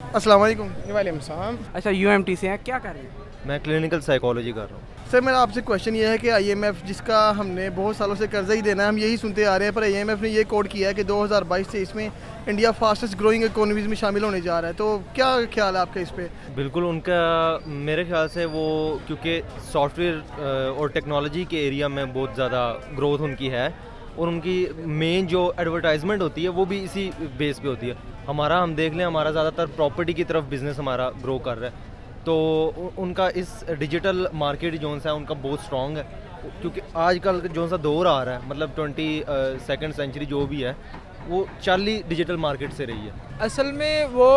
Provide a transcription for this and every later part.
अस्सलाम वालेकुम। वालेकुम सलाम। अच्छा यूएमटी से हैं, क्या कर रहे हैं? मैं क्लिनिकल साइकोलॉजी कर रहा हूँ। सर मेरा आपसे क्वेश्चन ये है कि आईएमएफ जिसका हमने बहुत सालों से कर्जा ही देना है, हम यही सुनते आ रहे हैं, पर आईएमएफ ने ये कोड किया है कि 2022 से इसमें इंडिया फास्टेस्ट ग्रोइंग इकोनॉमीज में शामिल होने जा रहा है, तो क्या ख्याल है आपका इस पे? बिल्कुल उनका मेरे ख्याल से वो क्योंकि सॉफ्टवेयर और टेक्नोलॉजी के एरिया में बहुत ज़्यादा ग्रोथ उनकी है और उनकी मेन जो एडवर्टाइजमेंट होती है वो भी इसी बेस पे होती है। हम देख लें, हमारा ज़्यादातर प्रॉपर्टी की तरफ बिज़नेस हमारा ग्रो कर रहा है, तो उनका इस डिजिटल मार्केट जोन सा है उनका बहुत स्ट्रॉन्ग है, क्योंकि आजकल जो सा दौर आ रहा है, मतलब 22nd सेंचुरी जो भी है वो चाली डिजिटल मार्केट से रही है। असल में वो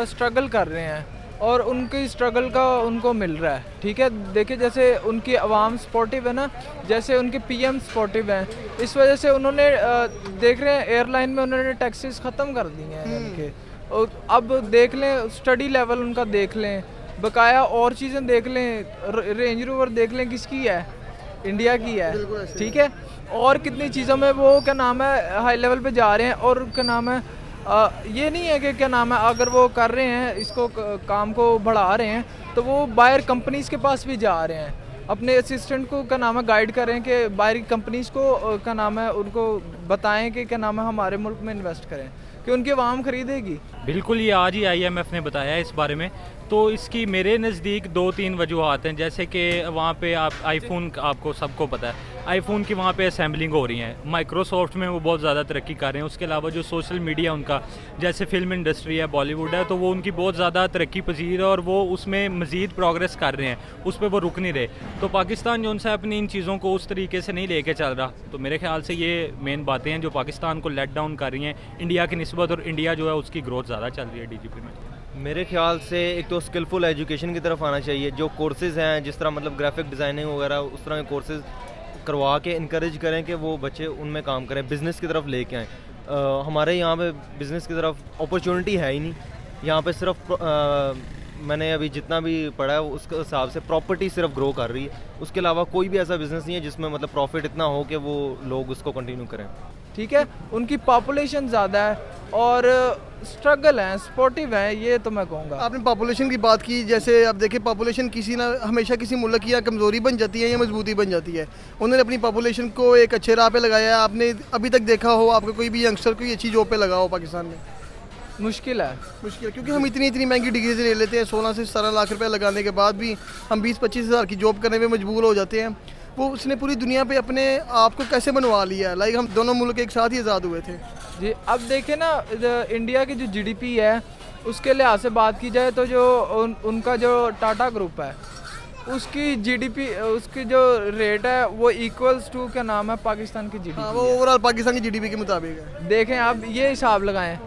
स्ट्रगल कर रहे हैं और उनकी स्ट्रगल का उनको मिल रहा है। ठीक है, देखिए जैसे उनकी आवाम सपोर्टिव है ना, जैसे उनके पीएम सपोर्टिव हैं, इस वजह से उन्होंने देख रहे हैं एयरलाइन में उन्होंने टैक्सेस ख़त्म कर दिए हैं उनके। और अब देख लें स्टडी लेवल उनका, देख लें बकाया और चीज़ें देख लें, रेंज रोवर देख लें किसकी है, इंडिया की है। ठीक है, और कितनी चीज़ों में वो क्या नाम है हाई लेवल पे जा रहे हैं। और क्या नाम है ये नहीं है कि क्या नाम है अगर वो कर रहे हैं इसको काम को बढ़ा रहे हैं तो वो बाहर कंपनीज़ के पास भी जा रहे हैं, अपने असिस्टेंट को क्या नाम है गाइड करें कि बाहरी कंपनीज़ को क्या नाम है उनको बताएं कि क्या नाम है हमारे मुल्क में इन्वेस्ट करें कि उनकी आवाम खरीदेगी। बिल्कुल, ये आज ही आईएमएफ ने बताया है इस बारे में। तो इसकी मेरे नज़दीक 2-3 वजूहात हैं, जैसे कि वहाँ पे आप आईफोन, आपको सबको पता है आईफोन की वहाँ पे असेंबलिंग हो रही है, माइक्रोसॉफ्ट में वो बहुत ज़्यादा तरक्की कर रहे हैं। उसके अलावा जो सोशल मीडिया उनका, जैसे फिल्म इंडस्ट्री है, बॉलीवुड है, तो वो उनकी बहुत ज़्यादा तरक्की पजीर है और वो उसमें मज़ीद प्रोग्रेस कर रहे हैं, उस पर वो रुक नहीं रहे। तो पाकिस्तान जो उनसे अपनी इन चीज़ों को उस तरीके से नहीं लेके चल रहा, तो मेरे ख्याल से ये मेन बातें हैं जो पाकिस्तान को लेट डाउन कर रही हैं इंडिया की निस्बत, और इंडिया जो है उसकी ग्रोथ ज़्यादा चल रही है डीजीपी में। मेरे ख्याल से एक तो स्किलफुल एजुकेशन की तरफ आना चाहिए, जो कोर्सेज़ हैं जिस तरह मतलब ग्राफिक डिज़ाइनिंग वगैरह उस तरह के कोर्सेज़ करवा के इनकरेज करें कि वो बच्चे उनमें काम करें, बिज़नेस की तरफ लेके आएँ। हमारे यहाँ पे बिज़नेस की तरफ अपॉर्चुनिटी है ही नहीं, यहाँ पे सिर्फ मैंने अभी जितना भी पढ़ा है उसके हिसाब से प्रॉपर्टी सिर्फ ग्रो कर रही है, उसके अलावा कोई भी ऐसा बिज़नेस नहीं है जिसमें मतलब प्रॉफिट इतना हो कि वो लोग उसको कंटिन्यू करें। ठीक है, उनकी पॉपुलेशन ज़्यादा है और स्ट्रगल है, सपोर्टिव है, ये तो मैं कहूँगा। आपने पॉपुलेशन की बात की, जैसे अब देखिए पॉपुलेशन किसी ना हमेशा किसी मुल्क की या कमज़ोरी बन जाती है या मजबूती बन जाती है। उन्होंने अपनी पॉपुलेशन को एक अच्छे राह पे लगाया है। आपने अभी तक देखा हो आपका कोई भी यंगस्टर कोई अच्छी जॉब पे लगा हो पाकिस्तान में? मुश्किल है, मुश्किल, क्योंकि हम इतनी महंगी डिग्री से ले लेते हैं, 16 से 17 लाख रुपए लगाने के बाद भी हम 20-25 हज़ार की जॉब करने में मजबूर हो जाते हैं। वो उसने पूरी दुनिया पे अपने आप को कैसे बनवा लिया है? लाइक हम दोनों मुल्क एक साथ ही आज़ाद हुए थे जी। अब देखें ना, इंडिया की जो जीडीपी है उसके लिहाज से बात की जाए तो जो उनका जो टाटा ग्रुप है उसकी जीडीपी, उसकी जो रेट है वो इक्वल्स टू क्या नाम है पाकिस्तान की जीडीपी। वो ओवरऑल पाकिस्तान की जीडीपी के मुताबिक है। देखें आप ये हिसाब लगाएं,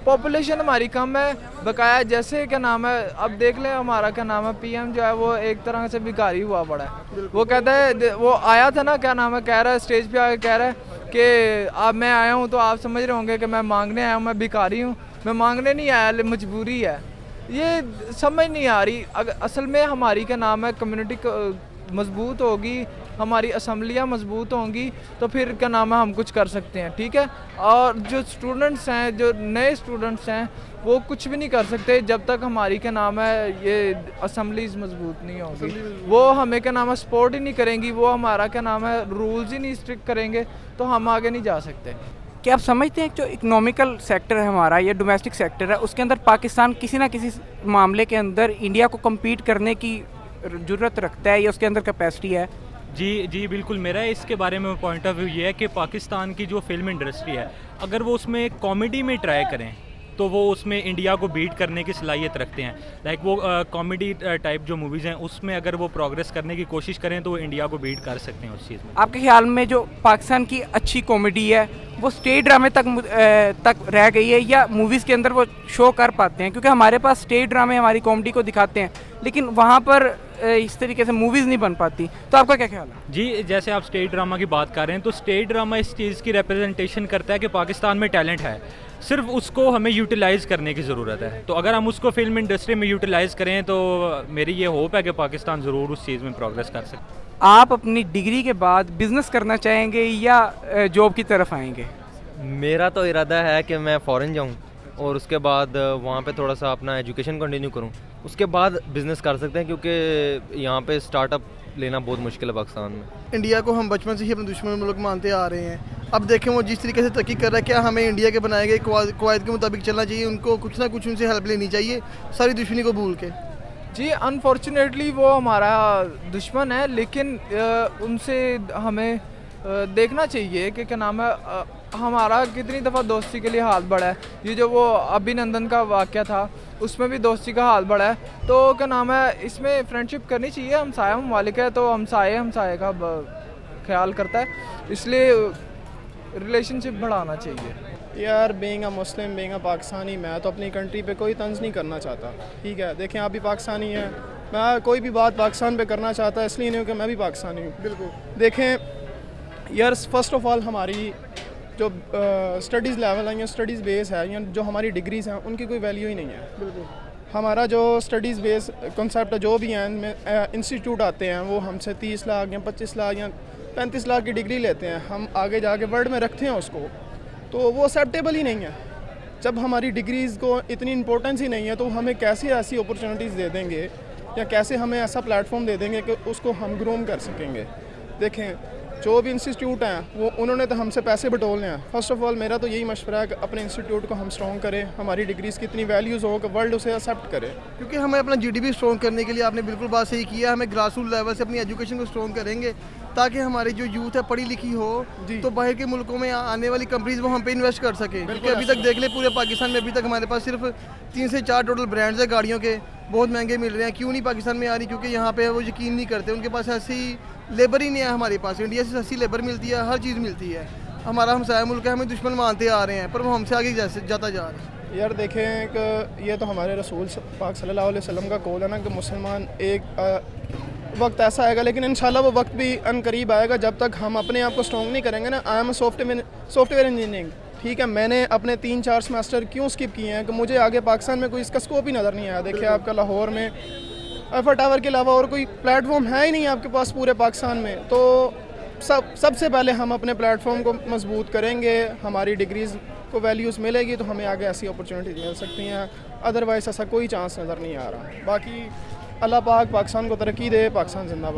पॉपुलेशन हमारी कम है, बकाया जैसे क्या नाम है अब देख लें हमारा क्या नाम है पीएम जो है वो एक तरह से भिखारी हुआ पड़ा है। वो कहता है, वो आया था ना क्या नाम है, कह रहा है स्टेज पे आके कह रहा है कि अब मैं आया हूँ तो आप समझ रहे होंगे कि मैं मांगने आया हूँ, मैं भिखारी हूँ। मैं मांगने नहीं आया, मजबूरी है। ये समझ नहीं आ रही। असल में हमारी क्या नाम है कम्युनिटी मजबूत होगी, हमारी असम्बलियाँ मजबूत होंगी तो फिर क्या नाम है हम कुछ कर सकते हैं। ठीक है, और जो स्टूडेंट्स हैं, जो नए स्टूडेंट्स हैं, वो कुछ भी नहीं कर सकते जब तक हमारी क्या नाम है ये असम्बलीज मजबूत नहीं होगी। वो हमें क्या नाम है सपोर्ट ही नहीं करेंगी, वो हमारा क्या नाम है रूल्स ही नहीं स्ट्रिक्ट करेंगे तो हम आगे नहीं जा सकते। क्या आप समझते हैं जो इकोनॉमिकल सेक्टर है हमारा, ये डोमेस्टिक सेक्टर है, उसके अंदर पाकिस्तान किसी ना किसी मामले के अंदर इंडिया को कम्पीट करने की ज़रूरत रखता है या उसके अंदर कैपेसिटी है? जी बिल्कुल, मेरा इसके बारे में पॉइंट ऑफ व्यू ये है कि पाकिस्तान की जो फिल्म इंडस्ट्री है, अगर वो उसमें कॉमेडी में ट्राई करें तो वो उसमें इंडिया को बीट करने की सलाहियत रखते हैं। लाइक वो कॉमेडी टाइप जो मूवीज़ हैं उसमें अगर वो प्रोग्रेस करने की कोशिश करें तो वो इंडिया को बीट कर सकते हैं उस चीज़ में। आपके ख्याल में जो पाकिस्तान की अच्छी कॉमेडी है वो स्टेज ड्रामे तक रह गई है या मूवीज़ के अंदर वो शो कर पाते हैं? क्योंकि हमारे पास स्टेज ड्रामे हमारी कॉमेडी को दिखाते हैं लेकिन वहाँ पर इस तरीके से मूवीज़ नहीं बन पाती, तो आपका क्या ख्याल है? जी, जैसे आप स्टेज ड्रामा की बात कर रहे हैं तो स्टेज ड्रामा इस चीज़ की रिप्रेजेंटेशन करता है कि पाकिस्तान में टैलेंट है, सिर्फ उसको हमें यूटिलाइज़ करने की ज़रूरत है। तो अगर हम उसको फिल्म इंडस्ट्री में यूटिलाइज़ करें तो मेरी ये होप है कि पाकिस्तान ज़रूर उस चीज़ में प्रोग्रेस कर सकते। आप अपनी डिग्री के बाद बिज़नेस करना चाहेंगे या जॉब की तरफ आएंगे? मेरा तो इरादा है कि मैं फ़ॉरेन जाऊँ और उसके बाद वहाँ पे थोड़ा सा अपना एजुकेशन कंटिन्यू करूँ, उसके बाद बिज़नेस कर सकते हैं, क्योंकि यहाँ पे स्टार्टअप लेना बहुत मुश्किल है पाकिस्तान में। इंडिया को हम बचपन से ही अपने दुश्मन मुल्क मानते आ रहे हैं। अब देखें वो जिस तरीके से तरक्की कर रहा है, क्या हमें इंडिया के बनाए गए कवायद के मुताबिक चलना चाहिए? उनको कुछ ना कुछ उनसे हेल्प लेनी चाहिए सारी दुश्मनी को भूल के। जी अनफॉर्चुनेटली वो हमारा दुश्मन है, लेकिन उनसे हमें देखना चाहिए कि क्या नाम है, हमारा कितनी दफ़ा दोस्ती के लिए हाथ बढ़ा है। ये जो वो अभिनंदन का वाक़या था उसमें भी दोस्ती का हाथ बढ़ा है, तो क्या नाम है, इसमें फ्रेंडशिप करनी चाहिए। हमसाया ममालिक है तो हमसाए का ख्याल करता है, इसलिए रिलेशनशिप बढ़ाना चाहिए। यार being a Muslim, being a Pakistani, मैं तो अपनी कंट्री पे कोई तंज नहीं करना चाहता, ठीक है। देखें आप भी पाकिस्तानी हैं, मैं कोई भी बात पाकिस्तान पे करना चाहता इसलिए नहीं कि मैं भी पाकिस्तानी हूँ। बिल्कुल देखें यार, फर्स्ट ऑफ ऑल हमारी जो स्टडीज़ लेवल है या स्टडीज़ बेस है या जो हमारी डिग्रीज़ हैं उनकी कोई वैल्यू ही नहीं है। बिल्कुल हमारा जो स्टडीज़ बेस कॉन्सेप्ट जो भी हैं इनमें इंस्टीट्यूट आते हैं वो हमसे 30 लाख या 25 लाख या 35 लाख की डिग्री लेते हैं, हम आगे जाके वर्ल्ड में रखते हैं उसको, तो वो एक्सेप्टेबल ही नहीं है। जब हमारी डिग्रीज़ को इतनी इंपॉर्टेंस ही नहीं है तो हमें कैसे ऐसी अपॉर्चुनिटीज़ दे देंगे या कैसे हमें ऐसा प्लेटफॉर्म दे देंगे कि उसको हम ग्रूम कर सकेंगे। देखें जो भी इंस्टीट्यूट हैं वो उन्होंने तो हमसे पैसे बटोलने हैं। फर्स्ट ऑफ ऑल मेरा तो यही मशवरा है कि अपने इंस्टीट्यूट को हम स्ट्रॉन्ग करें, हमारी डिग्रीज़ की इतनी वैल्यूज़ हो कि वर्ल्ड उसे एक्सेप्ट करे। क्योंकि हमें अपना जीडीपी स्ट्रॉन्ग करने के लिए आपने बिल्कुल बात सही की है, हमें ग्रास रूट लेवल से अपनी एजुकेशन को स्ट्रॉन्ग करेंगे ताकि हमारी जो यूथ है पढ़ी लिखी हो तो बाहर के मुल्कों में आने वाली कंपनीज वो हम पे इन्वेस्ट कर सके। क्योंकि अभी तक देख ले पूरे पाकिस्तान में अभी तक हमारे पास सिर्फ 3 से 4 टोटल ब्रांड्स है गाड़ियों के, बहुत महंगे मिल रहे हैं। क्यों नहीं पाकिस्तान में आ रही? क्योंकि यहाँ पे वो यकीन नहीं करते, उनके पास ऐसी लेबर ही नहीं है। हमारे पास इंडिया से सस्ती लेबर मिलती है, हर चीज़ मिलती है। हमारा हमसाया मुल्क है, हमें दुश्मन मानते आ रहे हैं पर वो हमसे आगे जैसे जाता जा रहा है। यार देखें कि ये तो हमारे रसूल पाक सल्लल्लाहु अलैहि वसल्लम का कौल है ना कि मुसलमान एक वक्त ऐसा आएगा, लेकिन इंशाल्लाह वो वक्त भी अनकरीब आएगा जब तक हम अपने आप को स्ट्रॉन्ग नहीं करेंगे ना। आई एम सॉफ्टवेयर इंजीनियरिंग, ठीक है। मैंने अपने 3-4 सेमेस्टर क्यों स्किप किए हैं कि मुझे आगे पाकिस्तान में कोई इसका स्कोप ही नज़र नहीं आया। देखिए आपका लाहौर में एफर टावर के अलावा और कोई प्लेटफॉर्म है ही नहीं आपके पास पूरे पाकिस्तान में। तो सबसे पहले हम अपने प्लेटफॉर्म को मजबूत करेंगे, हमारी डिग्रीज़ को वैल्यूज़ मिलेगी तो हमें आगे ऐसी अपॉर्चुनिटीज़ मिल सकती हैं, अदरवाइज़ ऐसा कोई चांस नज़र नहीं आ रहा। बाकी अल्लाह पाक पाकिस्तान को तरक्की दे, पाकिस्तान जिंदाबाद।